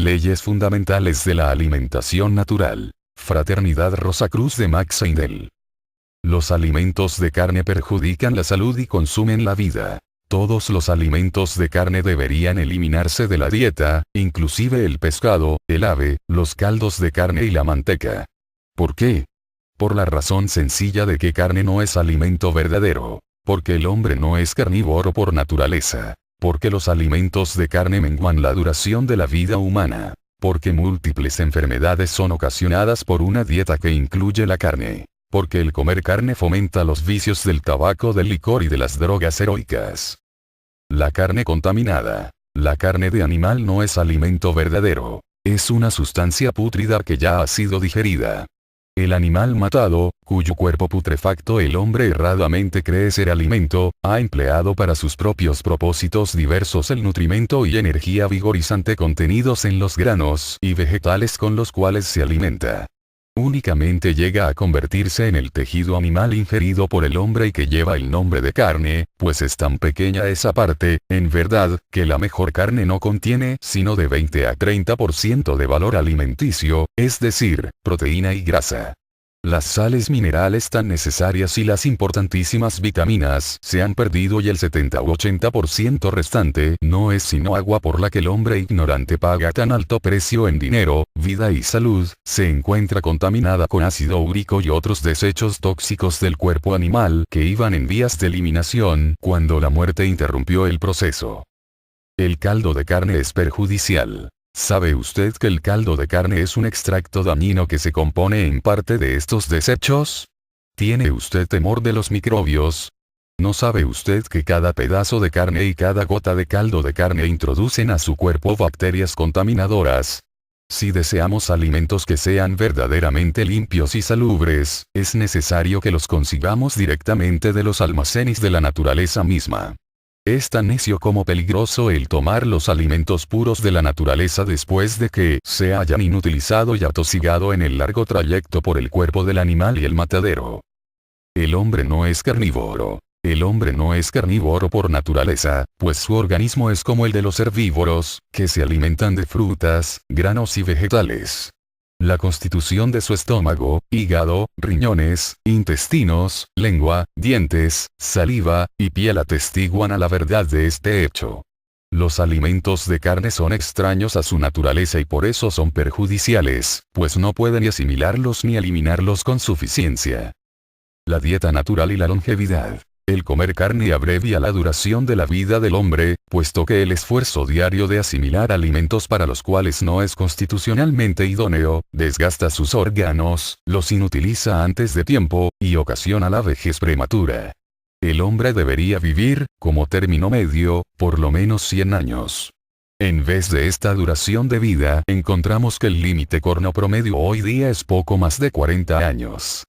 Leyes fundamentales de la alimentación natural. Fraternidad Rosacruz de Max Seidel. Los alimentos de carne perjudican la salud y consumen la vida. Todos los alimentos de carne deberían eliminarse de la dieta, inclusive el pescado, el ave, los caldos de carne y la manteca. ¿Por qué? Por la razón sencilla de que carne no es alimento verdadero. Porque el hombre no es carnívoro por naturaleza. Porque los alimentos de carne menguan la duración de la vida humana. Porque múltiples enfermedades son ocasionadas por una dieta que incluye la carne. Porque el comer carne fomenta los vicios del tabaco, del licor y de las drogas heroicas. La carne contaminada. La carne de animal no es alimento verdadero. Es una sustancia pútrida que ya ha sido digerida. El animal matado, cuyo cuerpo putrefacto el hombre erradamente cree ser alimento, ha empleado para sus propios propósitos diversos el nutrimento y energía vigorizante contenidos en los granos y vegetales con los cuales se alimenta. Únicamente llega a convertirse en el tejido animal ingerido por el hombre y que lleva el nombre de carne, pues es tan pequeña esa parte, en verdad, que la mejor carne no contiene sino de 20 a 30% de valor alimenticio, es decir, proteína y grasa. Las sales minerales tan necesarias y las importantísimas vitaminas se han perdido y el 70 u 80% restante no es sino agua por la que el hombre ignorante paga tan alto precio en dinero, vida y salud, se encuentra contaminada con ácido úrico y otros desechos tóxicos del cuerpo animal que iban en vías de eliminación cuando la muerte interrumpió el proceso. El caldo de carne es perjudicial. ¿Sabe usted que el caldo de carne es un extracto dañino que se compone en parte de estos desechos? ¿Tiene usted temor de los microbios? ¿No sabe usted que cada pedazo de carne y cada gota de caldo de carne introducen a su cuerpo bacterias contaminadoras? Si deseamos alimentos que sean verdaderamente limpios y salubres, es necesario que los consigamos directamente de los almacenes de la naturaleza misma. Es tan necio como peligroso el tomar los alimentos puros de la naturaleza después de que se hayan inutilizado y atosigado en el largo trayecto por el cuerpo del animal y el matadero. El hombre no es carnívoro. El hombre no es carnívoro por naturaleza, pues su organismo es como el de los herbívoros, que se alimentan de frutas, granos y vegetales. La constitución de su estómago, hígado, riñones, intestinos, lengua, dientes, saliva, y piel atestiguan a la verdad de este hecho. Los alimentos de carne son extraños a su naturaleza y por eso son perjudiciales, pues no pueden ni asimilarlos ni eliminarlos con suficiencia. La dieta natural y la longevidad. El comer carne abrevia la duración de la vida del hombre, puesto que el esfuerzo diario de asimilar alimentos para los cuales no es constitucionalmente idóneo, desgasta sus órganos, los inutiliza antes de tiempo, y ocasiona la vejez prematura. El hombre debería vivir, como término medio, por lo menos 100 años. En vez de esta duración de vida, encontramos que el límite corno promedio hoy día es poco más de 40 años.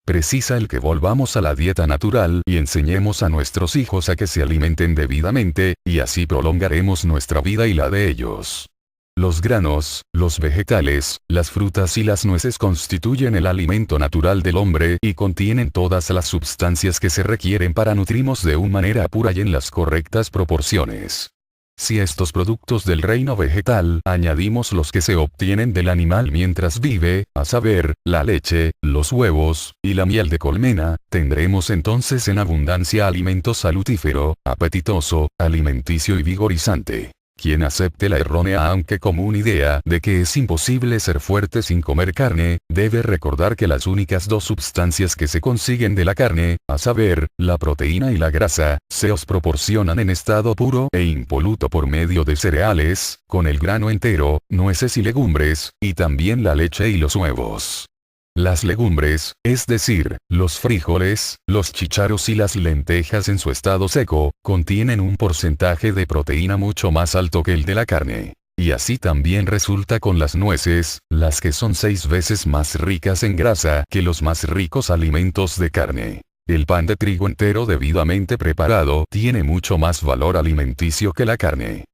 Precisa el que volvamos a la dieta natural y enseñemos a nuestros hijos a que se alimenten debidamente, y así prolongaremos nuestra vida y la de ellos. Los granos, los vegetales, las frutas y las nueces constituyen el alimento natural del hombre y contienen todas las sustancias que se requieren para nutrirnos de una manera pura y en las correctas proporciones. Si a estos productos del reino vegetal añadimos los que se obtienen del animal mientras vive, a saber, la leche, los huevos, y la miel de colmena, tendremos entonces en abundancia alimento salutífero, apetitoso, alimenticio y vigorizante. Quien acepte la errónea aunque común idea de que es imposible ser fuerte sin comer carne, debe recordar que las únicas dos sustancias que se consiguen de la carne, a saber, la proteína y la grasa, se os proporcionan en estado puro e impoluto por medio de cereales, con el grano entero, nueces y legumbres, y también la leche y los huevos. Las legumbres, es decir, los frijoles, los chícharos y las lentejas en su estado seco, contienen un porcentaje de proteína mucho más alto que el de la carne. Y así también resulta con las nueces, las que son 6 veces más ricas en grasa que los más ricos alimentos de carne. El pan de trigo entero debidamente preparado tiene mucho más valor alimenticio que la carne.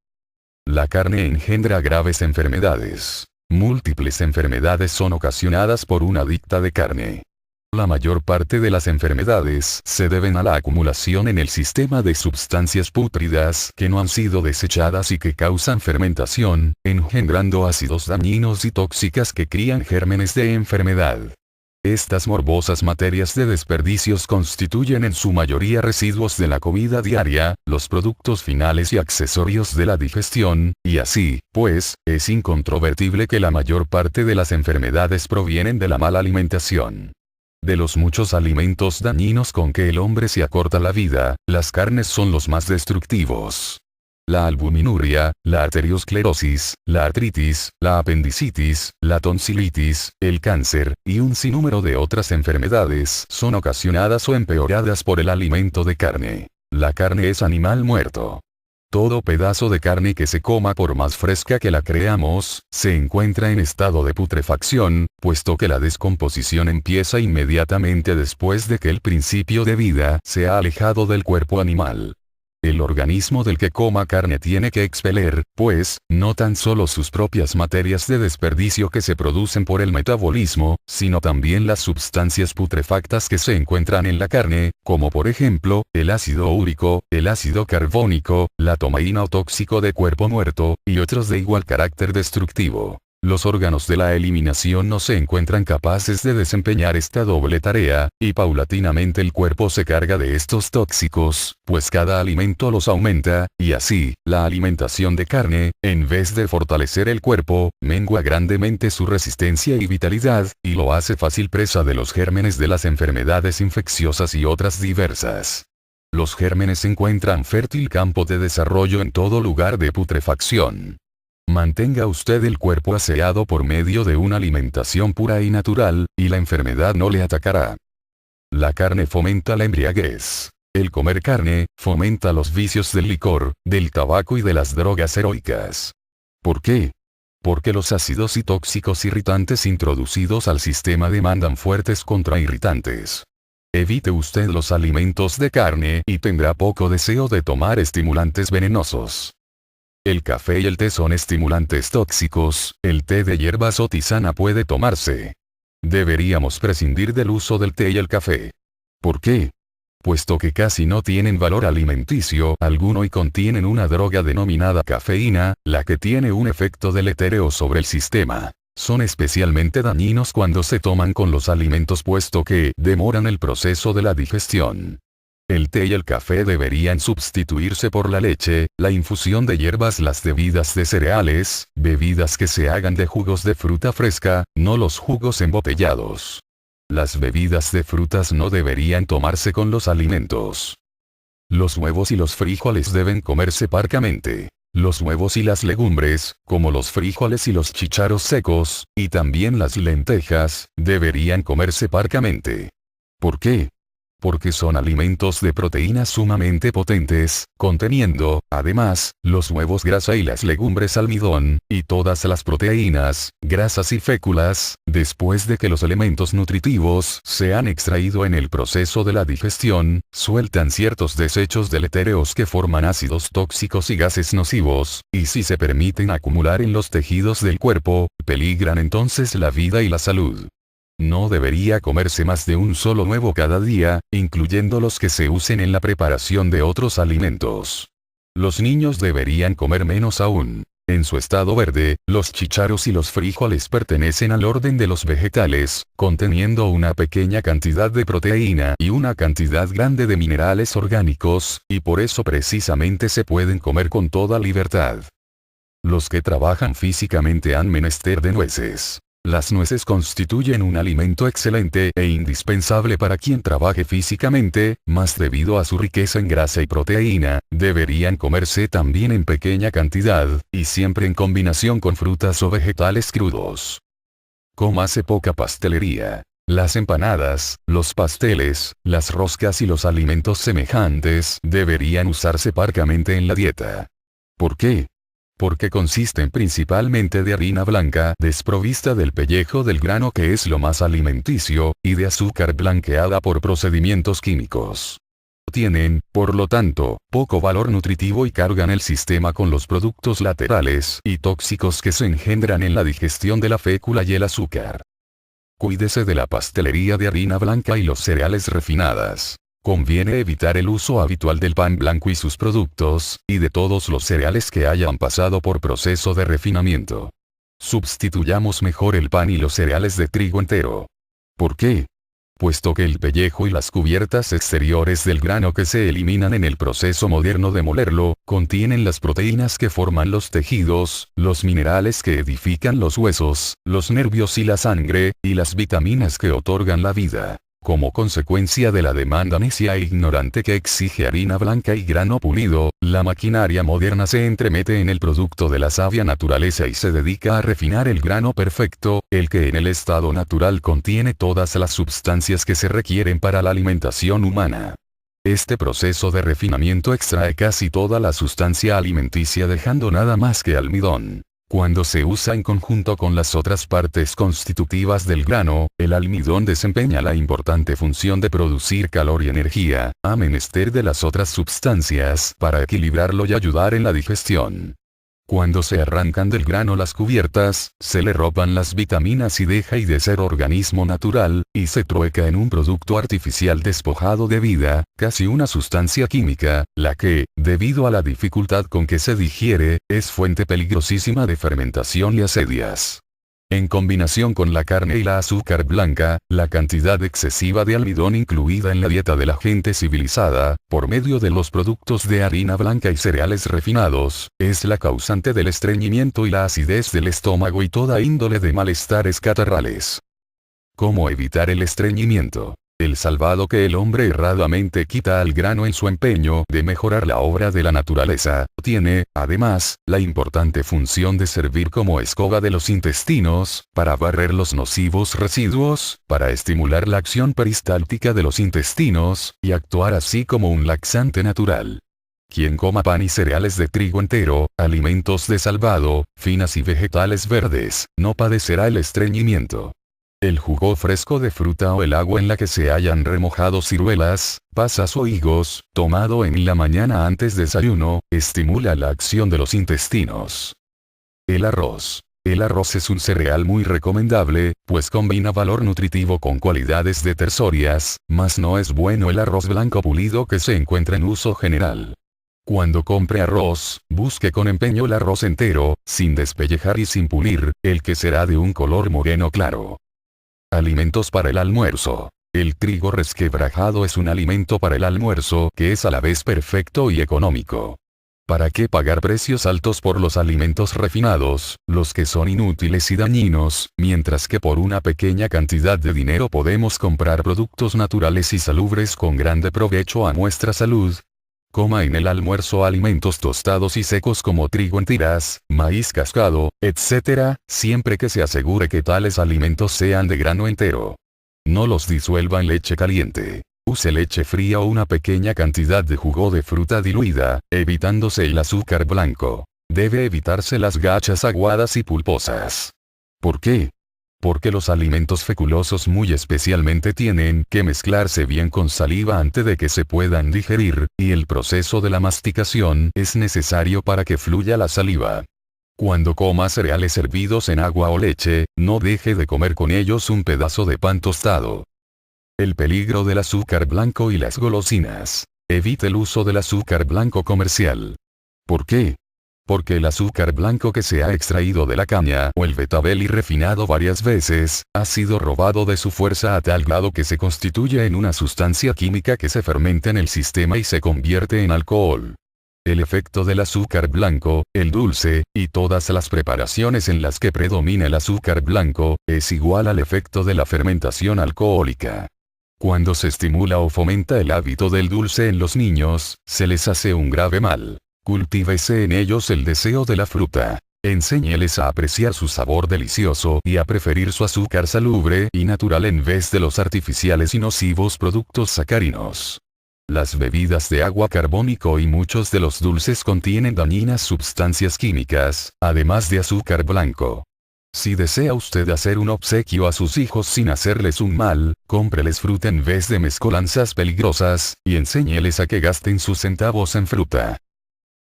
La carne engendra graves enfermedades. Múltiples enfermedades son ocasionadas por una adicta de carne. La mayor parte de las enfermedades se deben a la acumulación en el sistema de sustancias pútridas que no han sido desechadas y que causan fermentación, engendrando ácidos dañinos y tóxicas que crían gérmenes de enfermedad. Estas morbosas materias de desperdicios constituyen en su mayoría residuos de la comida diaria, los productos finales y accesorios de la digestión, y así, pues, es incontrovertible que la mayor parte de las enfermedades provienen de la mala alimentación. De los muchos alimentos dañinos con que el hombre se acorta la vida, las carnes son los más destructivos. La albuminuria, la arteriosclerosis, la artritis, la apendicitis, la tonsilitis, el cáncer, y un sinnúmero de otras enfermedades son ocasionadas o empeoradas por el alimento de carne. La carne es animal muerto. Todo pedazo de carne que se coma, por más fresca que la creamos, se encuentra en estado de putrefacción, puesto que la descomposición empieza inmediatamente después de que el principio de vida se ha alejado del cuerpo animal. El organismo del que coma carne tiene que expeler, pues, no tan solo sus propias materias de desperdicio que se producen por el metabolismo, sino también las sustancias putrefactas que se encuentran en la carne, como por ejemplo, el ácido úrico, el ácido carbónico, la tomaína o tóxico de cuerpo muerto, y otros de igual carácter destructivo. Los órganos de la eliminación no se encuentran capaces de desempeñar esta doble tarea, y paulatinamente el cuerpo se carga de estos tóxicos, pues cada alimento los aumenta, y así, la alimentación de carne, en vez de fortalecer el cuerpo, mengua grandemente su resistencia y vitalidad, y lo hace fácil presa de los gérmenes de las enfermedades infecciosas y otras diversas. Los gérmenes encuentran fértil campo de desarrollo en todo lugar de putrefacción. Mantenga usted el cuerpo aseado por medio de una alimentación pura y natural, y la enfermedad no le atacará. La carne fomenta la embriaguez. El comer carne, fomenta los vicios del licor, del tabaco y de las drogas heroicas. ¿Por qué? Porque los ácidos y tóxicos irritantes introducidos al sistema demandan fuertes contrairritantes. Evite usted los alimentos de carne y tendrá poco deseo de tomar estimulantes venenosos. El café y el té son estimulantes tóxicos, el té de hierbas o tisana puede tomarse. Deberíamos prescindir del uso del té y el café. ¿Por qué? Puesto que casi no tienen valor alimenticio alguno y contienen una droga denominada cafeína, la que tiene un efecto deletéreo sobre el sistema. Son especialmente dañinos cuando se toman con los alimentos puesto que demoran el proceso de la digestión. El té y el café deberían sustituirse por la leche, la infusión de hierbas, las bebidas de cereales, bebidas que se hagan de jugos de fruta fresca, no los jugos embotellados. Las bebidas de frutas no deberían tomarse con los alimentos. Los huevos y los frijoles deben comerse parcamente. Los huevos y las legumbres, como los frijoles y los chícharos secos, y también las lentejas, deberían comerse parcamente. ¿Por qué? Porque son alimentos de proteínas sumamente potentes, conteniendo, además, los huevos grasa y las legumbres almidón, y todas las proteínas, grasas y féculas, después de que los elementos nutritivos se han extraído en el proceso de la digestión, sueltan ciertos desechos deletéreos que forman ácidos tóxicos y gases nocivos, y si se permiten acumular en los tejidos del cuerpo, peligran entonces la vida y la salud. No debería comerse más de un solo huevo cada día, incluyendo los que se usen en la preparación de otros alimentos. Los niños deberían comer menos aún. En su estado verde, los chícharos y los frijoles pertenecen al orden de los vegetales, conteniendo una pequeña cantidad de proteína y una cantidad grande de minerales orgánicos, y por eso precisamente se pueden comer con toda libertad. Los que trabajan físicamente han menester de nueces. Las nueces constituyen un alimento excelente e indispensable para quien trabaje físicamente, mas debido a su riqueza en grasa y proteína, deberían comerse también en pequeña cantidad, y siempre en combinación con frutas o vegetales crudos. Cómase poca pastelería. Las empanadas, los pasteles, las roscas y los alimentos semejantes deberían usarse parcamente en la dieta. ¿Por qué? Porque consisten principalmente de harina blanca desprovista del pellejo del grano que es lo más alimenticio, y de azúcar blanqueada por procedimientos químicos. Tienen, por lo tanto, poco valor nutritivo y cargan el sistema con los productos laterales y tóxicos que se engendran en la digestión de la fécula y el azúcar. Cuídese de la pastelería de harina blanca y los cereales refinadas. Conviene evitar el uso habitual del pan blanco y sus productos, y de todos los cereales que hayan pasado por proceso de refinamiento. Sustituyamos mejor el pan y los cereales de trigo entero. ¿Por qué? Puesto que el pellejo y las cubiertas exteriores del grano que se eliminan en el proceso moderno de molerlo, contienen las proteínas que forman los tejidos, los minerales que edifican los huesos, los nervios y la sangre, y las vitaminas que otorgan la vida. Como consecuencia de la demanda necia e ignorante que exige harina blanca y grano pulido, la maquinaria moderna se entremete en el producto de la sabia naturaleza y se dedica a refinar el grano perfecto, el que en el estado natural contiene todas las sustancias que se requieren para la alimentación humana. Este proceso de refinamiento extrae casi toda la sustancia alimenticia dejando nada más que almidón. Cuando se usa en conjunto con las otras partes constitutivas del grano, el almidón desempeña la importante función de producir calor y energía, a menester de las otras sustancias para equilibrarlo y ayudar en la digestión. Cuando se arrancan del grano las cubiertas, se le roban las vitaminas y deja de ser organismo natural, y se trueca en un producto artificial despojado de vida, casi una sustancia química, la que, debido a la dificultad con que se digiere, es fuente peligrosísima de fermentación y asedias. En combinación con la carne y la azúcar blanca, la cantidad excesiva de almidón incluida en la dieta de la gente civilizada, por medio de los productos de harina blanca y cereales refinados, es la causante del estreñimiento y la acidez del estómago y toda índole de malestares catarrales. ¿Cómo evitar el estreñimiento? El salvado que el hombre erradamente quita al grano en su empeño de mejorar la obra de la naturaleza, tiene, además, la importante función de servir como escoba de los intestinos, para barrer los nocivos residuos, para estimular la acción peristáltica de los intestinos, y actuar así como un laxante natural. Quien coma pan y cereales de trigo entero, alimentos de salvado, finas y vegetales verdes, no padecerá el estreñimiento. El jugo fresco de fruta o el agua en la que se hayan remojado ciruelas, pasas o higos, tomado en la mañana antes de desayuno, estimula la acción de los intestinos. El arroz. El arroz es un cereal muy recomendable, pues combina valor nutritivo con cualidades detersorias, mas no es bueno el arroz blanco pulido que se encuentra en uso general. Cuando compre arroz, busque con empeño el arroz entero, sin despellejar y sin pulir, el que será de un color moreno claro. Alimentos para el almuerzo. El trigo resquebrajado es un alimento para el almuerzo que es a la vez perfecto y económico. ¿Para qué pagar precios altos por los alimentos refinados, los que son inútiles y dañinos, mientras que por una pequeña cantidad de dinero podemos comprar productos naturales y salubres con grande provecho a nuestra salud? Coma en el almuerzo alimentos tostados y secos como trigo en tiras, maíz cascado, etc., siempre que se asegure que tales alimentos sean de grano entero. No los disuelva en leche caliente. Use leche fría o una pequeña cantidad de jugo de fruta diluida, evitándose el azúcar blanco. Debe evitarse las gachas aguadas y pulposas. ¿Por qué? Porque los alimentos feculosos muy especialmente tienen que mezclarse bien con saliva antes de que se puedan digerir, y el proceso de la masticación es necesario para que fluya la saliva. Cuando coma cereales hervidos en agua o leche, no deje de comer con ellos un pedazo de pan tostado. El peligro del azúcar blanco y las golosinas. Evite el uso del azúcar blanco comercial. ¿Por qué? Porque el azúcar blanco que se ha extraído de la caña o el betabel y refinado varias veces, ha sido robado de su fuerza a tal grado que se constituye en una sustancia química que se fermenta en el sistema y se convierte en alcohol. El efecto del azúcar blanco, el dulce, y todas las preparaciones en las que predomina el azúcar blanco, es igual al efecto de la fermentación alcohólica. Cuando se estimula o fomenta el hábito del dulce en los niños, se les hace un grave mal. Cultívese en ellos el deseo de la fruta. Enséñeles a apreciar su sabor delicioso y a preferir su azúcar salubre y natural en vez de los artificiales y nocivos productos sacarinos. Las bebidas de agua carbónico y muchos de los dulces contienen dañinas sustancias químicas, además de azúcar blanco. Si desea usted hacer un obsequio a sus hijos sin hacerles un mal, cómpreles fruta en vez de mezcolanzas peligrosas, y enséñeles a que gasten sus centavos en fruta.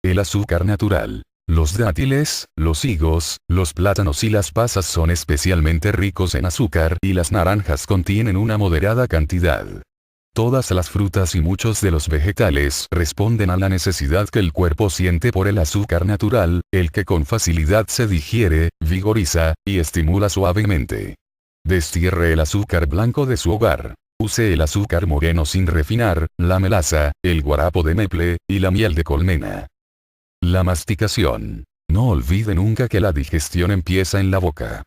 El azúcar natural. Los dátiles, los higos, los plátanos y las pasas son especialmente ricos en azúcar y las naranjas contienen una moderada cantidad. Todas las frutas y muchos de los vegetales responden a la necesidad que el cuerpo siente por el azúcar natural, el que con facilidad se digiere, vigoriza, y estimula suavemente. Destierre el azúcar blanco de su hogar. Use el azúcar moreno sin refinar, la melaza, el guarapo de maple, y la miel de colmena. La masticación. No olvide nunca que la digestión empieza en la boca.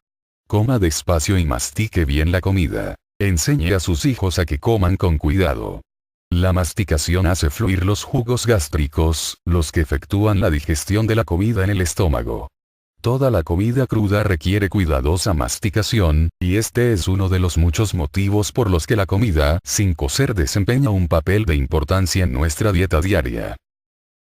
Coma despacio y mastique bien la comida. Enseñe a sus hijos a que coman con cuidado. La masticación hace fluir los jugos gástricos, los que efectúan la digestión de la comida en el estómago. Toda la comida cruda requiere cuidadosa masticación, y este es uno de los muchos motivos por los que la comida sin cocer desempeña un papel de importancia en nuestra dieta diaria.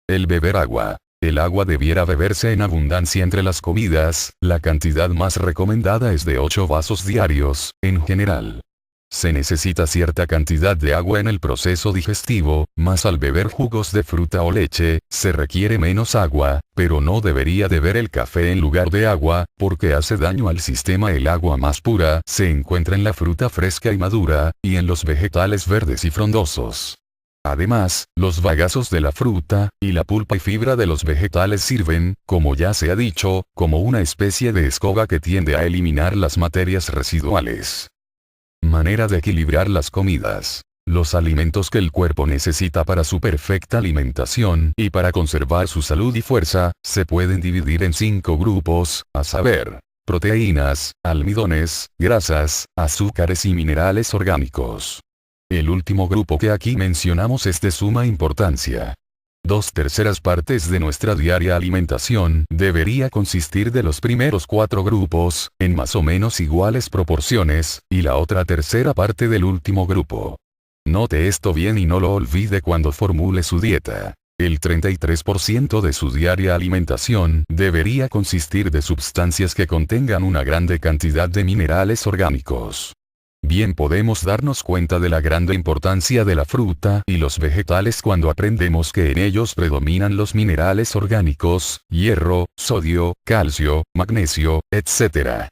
El beber agua. El agua debiera beberse en abundancia entre las comidas, la cantidad más recomendada es de 8 vasos diarios, en general. Se necesita cierta cantidad de agua en el proceso digestivo, mas al beber jugos de fruta o leche, se requiere menos agua, pero no debería beber el café en lugar de agua, porque hace daño al sistema. El agua más pura se encuentra en la fruta fresca y madura, y en los vegetales verdes y frondosos. Además, los bagazos de la fruta, y la pulpa y fibra de los vegetales sirven, como ya se ha dicho, como una especie de escoba que tiende a eliminar las materias residuales. Manera de equilibrar las comidas. Los alimentos que el cuerpo necesita para su perfecta alimentación y para conservar su salud y fuerza, se pueden dividir en 5 grupos, a saber, proteínas, almidones, grasas, azúcares y minerales orgánicos. El último grupo que aquí mencionamos es de suma importancia. 2/3 partes de nuestra diaria alimentación debería consistir de los primeros 4 grupos, en más o menos iguales proporciones, y la otra 1/3 parte del último grupo. Note esto bien y no lo olvide cuando formule su dieta. El 33% de su diaria alimentación debería consistir de sustancias que contengan una grande cantidad de minerales orgánicos. Bien podemos darnos cuenta de la grande importancia de la fruta y los vegetales cuando aprendemos que en ellos predominan los minerales orgánicos, hierro, sodio, calcio, magnesio, etc.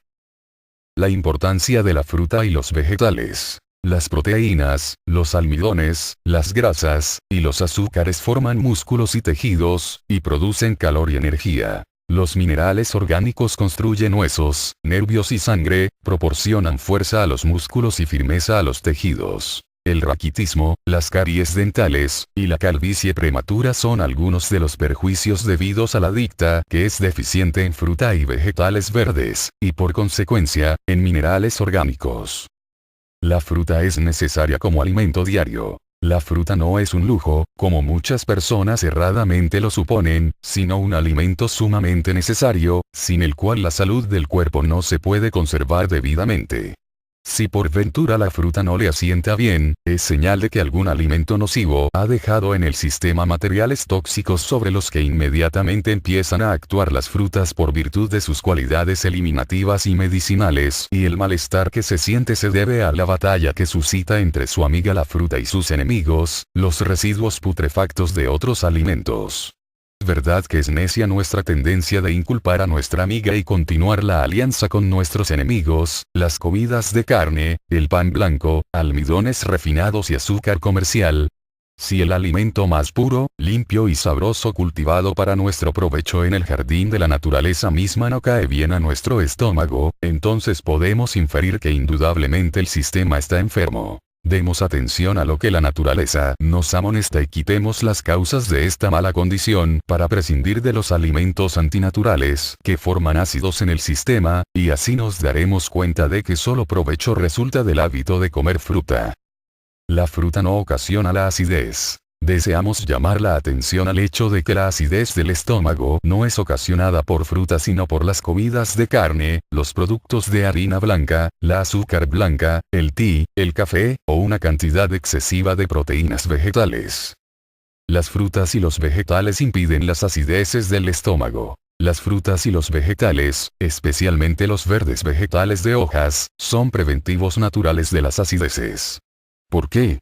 La importancia de la fruta y los vegetales. Las proteínas, los almidones, las grasas, y los azúcares forman músculos y tejidos, y producen calor y energía. Los minerales orgánicos construyen huesos, nervios y sangre, proporcionan fuerza a los músculos y firmeza a los tejidos. El raquitismo, las caries dentales, y la calvicie prematura son algunos de los perjuicios debidos a la dieta que es deficiente en fruta y vegetales verdes, y por consecuencia, en minerales orgánicos. La fruta es necesaria como alimento diario. La fruta no es un lujo, como muchas personas erradamente lo suponen, sino un alimento sumamente necesario, sin el cual la salud del cuerpo no se puede conservar debidamente. Si por ventura la fruta no le asienta bien, es señal de que algún alimento nocivo ha dejado en el sistema materiales tóxicos sobre los que inmediatamente empiezan a actuar las frutas por virtud de sus cualidades eliminativas y medicinales, y el malestar que se siente se debe a la batalla que suscita entre su amiga la fruta y sus enemigos, los residuos putrefactos de otros alimentos. Verdad que es necia nuestra tendencia de inculpar a nuestra amiga y continuar la alianza con nuestros enemigos, las comidas de carne, el pan blanco, almidones refinados y azúcar comercial. Si el alimento más puro, limpio y sabroso cultivado para nuestro provecho en el jardín de la naturaleza misma no cae bien a nuestro estómago, entonces podemos inferir que indudablemente el sistema está enfermo. Demos atención a lo que la naturaleza nos amonesta y quitemos las causas de esta mala condición para prescindir de los alimentos antinaturales que forman ácidos en el sistema, y así nos daremos cuenta de que solo provecho resulta del hábito de comer fruta. La fruta no ocasiona la acidez. Deseamos llamar la atención al hecho de que la acidez del estómago no es ocasionada por fruta sino por las comidas de carne, los productos de harina blanca, la azúcar blanca, el té, el café, o una cantidad excesiva de proteínas vegetales. Las frutas y los vegetales impiden las acideces del estómago. Las frutas y los vegetales, especialmente los verdes vegetales de hojas, son preventivos naturales de las acideces. ¿Por qué?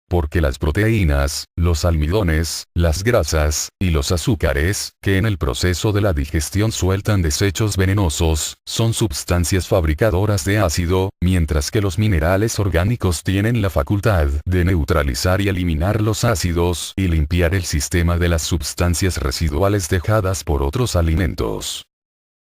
Porque las proteínas, los almidones, las grasas, y los azúcares, que en el proceso de la digestión sueltan desechos venenosos, son sustancias fabricadoras de ácido, mientras que los minerales orgánicos tienen la facultad de neutralizar y eliminar los ácidos y limpiar el sistema de las sustancias residuales dejadas por otros alimentos.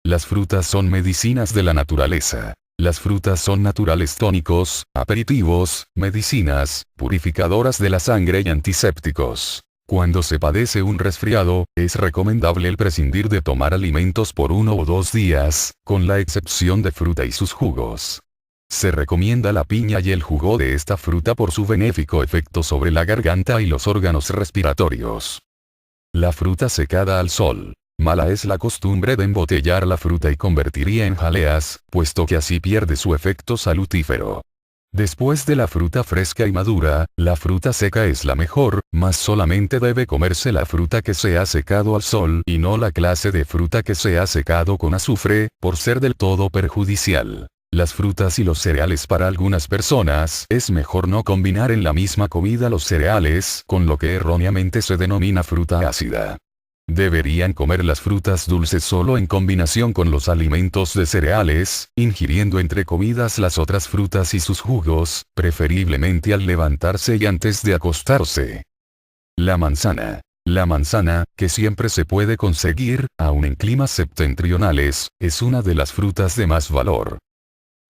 Las frutas son medicinas de la naturaleza. Las frutas son naturales tónicos, aperitivos, medicinas, purificadoras de la sangre y antisépticos. Cuando se padece un resfriado, es recomendable el prescindir de tomar alimentos por 1 o 2 días, con la excepción de fruta y sus jugos. Se recomienda la piña y el jugo de esta fruta por su benéfico efecto sobre la garganta y los órganos respiratorios. La fruta secada al sol. Mala es la costumbre de embotellar la fruta y convertirla en jaleas, puesto que así pierde su efecto salutífero. Después de la fruta fresca y madura, la fruta seca es la mejor, mas solamente debe comerse la fruta que se ha secado al sol y no la clase de fruta que se ha secado con azufre, por ser del todo perjudicial. Las frutas y los cereales para algunas personas es mejor no combinar en la misma comida los cereales, con lo que erróneamente se denomina fruta ácida. Deberían comer las frutas dulces solo en combinación con los alimentos de cereales, ingiriendo entre comidas las otras frutas y sus jugos, preferiblemente al levantarse y antes de acostarse. La manzana. La manzana, que siempre se puede conseguir, aun en climas septentrionales, es una de las frutas de más valor.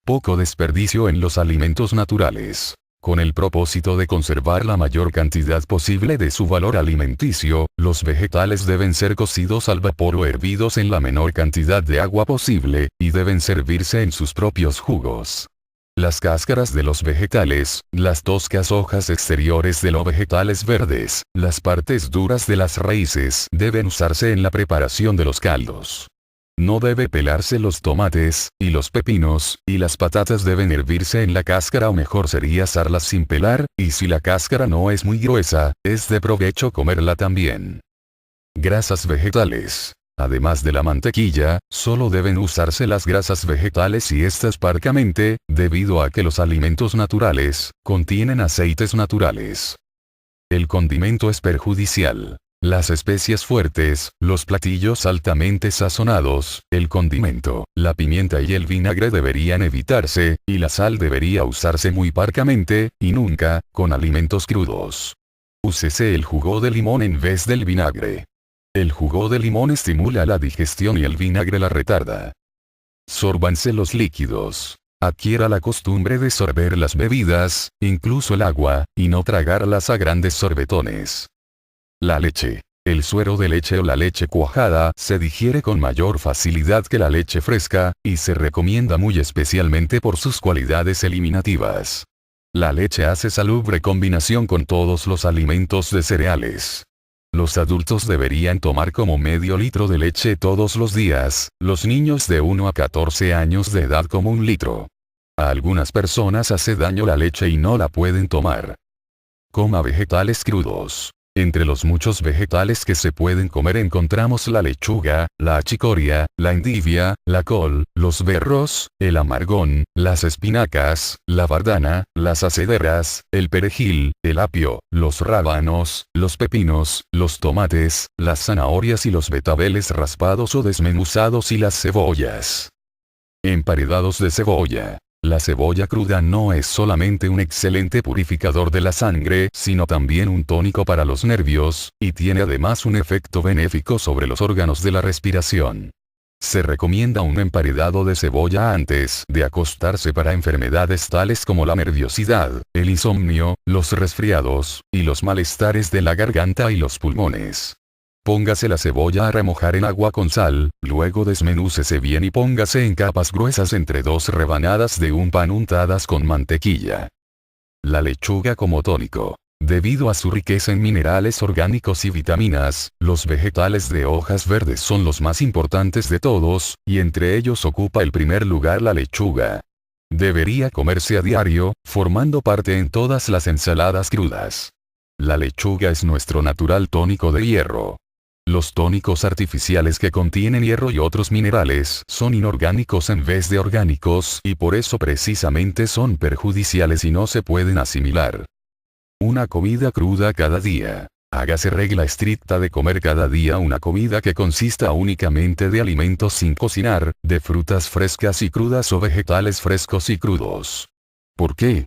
Poco desperdicio en los alimentos naturales. Con el propósito de conservar la mayor cantidad posible de su valor alimenticio, los vegetales deben ser cocidos al vapor o hervidos en la menor cantidad de agua posible, y deben servirse en sus propios jugos. Las cáscaras de los vegetales, las toscas hojas exteriores de los vegetales verdes, las partes duras de las raíces deben usarse en la preparación de los caldos. No debe pelarse los tomates, y los pepinos, y las patatas deben hervirse en la cáscara o mejor sería asarlas sin pelar, y si la cáscara no es muy gruesa, es de provecho comerla también. Grasas vegetales. Además de la mantequilla, solo deben usarse las grasas vegetales y estas parcamente, debido a que los alimentos naturales, contienen aceites naturales. El condimento es perjudicial. Las especias fuertes, los platillos altamente sazonados, el condimento, la pimienta y el vinagre deberían evitarse, y la sal debería usarse muy parcamente, y nunca, con alimentos crudos. Úsese el jugo de limón en vez del vinagre. El jugo de limón estimula la digestión y el vinagre la retarda. Sórbanse los líquidos. Adquiera la costumbre de sorber las bebidas, incluso el agua, y no tragarlas a grandes sorbetones. La leche. El suero de leche o la leche cuajada se digiere con mayor facilidad que la leche fresca, y se recomienda muy especialmente por sus cualidades eliminativas. La leche hace salubre combinación con todos los alimentos de cereales. Los adultos deberían tomar como medio litro de leche todos los días, los niños de 1 a 14 años de edad como 1 litro. A algunas personas hace daño la leche y no la pueden tomar. Coma vegetales crudos. Entre los muchos vegetales que se pueden comer encontramos la lechuga, la achicoria, la endivia, la col, los berros, el amargón, las espinacas, la bardana, las acederas, el perejil, el apio, los rábanos, los pepinos, los tomates, las zanahorias y los betabeles raspados o desmenuzados y las cebollas. Emparedados de cebolla. La cebolla cruda no es solamente un excelente purificador de la sangre, sino también un tónico para los nervios, y tiene además un efecto benéfico sobre los órganos de la respiración. Se recomienda un emparedado de cebolla antes de acostarse para enfermedades tales como la nerviosidad, el insomnio, los resfriados, y los malestares de la garganta y los pulmones. Póngase la cebolla a remojar en agua con sal, luego desmenúcese bien y póngase en capas gruesas entre 2 rebanadas de un pan untadas con mantequilla. La lechuga como tónico. Debido a su riqueza en minerales orgánicos y vitaminas, los vegetales de hojas verdes son los más importantes de todos, y entre ellos ocupa el primer lugar la lechuga. Debería comerse a diario, formando parte en todas las ensaladas crudas. La lechuga es nuestro natural tónico de hierro. Los tónicos artificiales que contienen hierro y otros minerales son inorgánicos en vez de orgánicos y por eso precisamente son perjudiciales y no se pueden asimilar. Una comida cruda cada día. Hágase regla estricta de comer cada día una comida que consista únicamente de alimentos sin cocinar, de frutas frescas y crudas o vegetales frescos y crudos. ¿Por qué?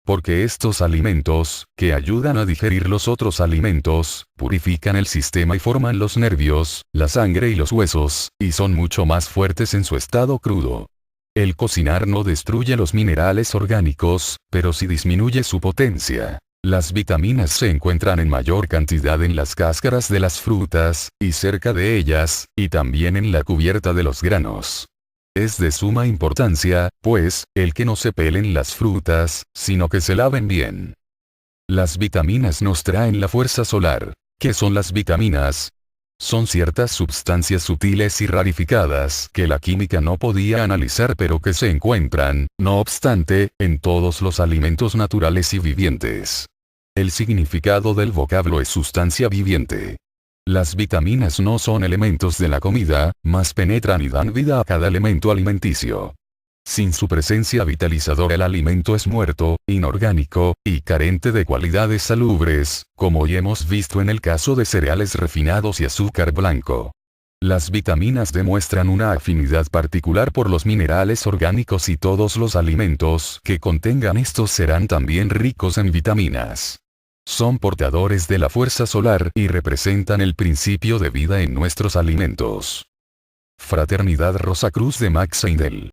Porque estos alimentos, que ayudan a digerir los otros alimentos, purifican el sistema y forman los nervios, la sangre y los huesos, y son mucho más fuertes en su estado crudo. El cocinar no destruye los minerales orgánicos, pero sí disminuye su potencia. Las vitaminas se encuentran en mayor cantidad en las cáscaras de las frutas, y cerca de ellas, y también en la cubierta de los granos. Es de suma importancia, pues, el que no se pelen las frutas, sino que se laven bien. Las vitaminas nos traen la fuerza solar. ¿Qué son las vitaminas? Son ciertas sustancias sutiles y rarificadas que la química no podía analizar pero que se encuentran, no obstante, en todos los alimentos naturales y vivientes. El significado del vocablo es sustancia viviente. Las vitaminas no son elementos de la comida, mas penetran y dan vida a cada elemento alimenticio. Sin su presencia vitalizadora el alimento es muerto, inorgánico, y carente de cualidades salubres, como ya hemos visto en el caso de cereales refinados y azúcar blanco. Las vitaminas demuestran una afinidad particular por los minerales orgánicos y todos los alimentos que contengan estos serán también ricos en vitaminas. Son portadores de la fuerza solar y representan el principio de vida en nuestros alimentos. Fraternidad Rosacruz de Max Seidel.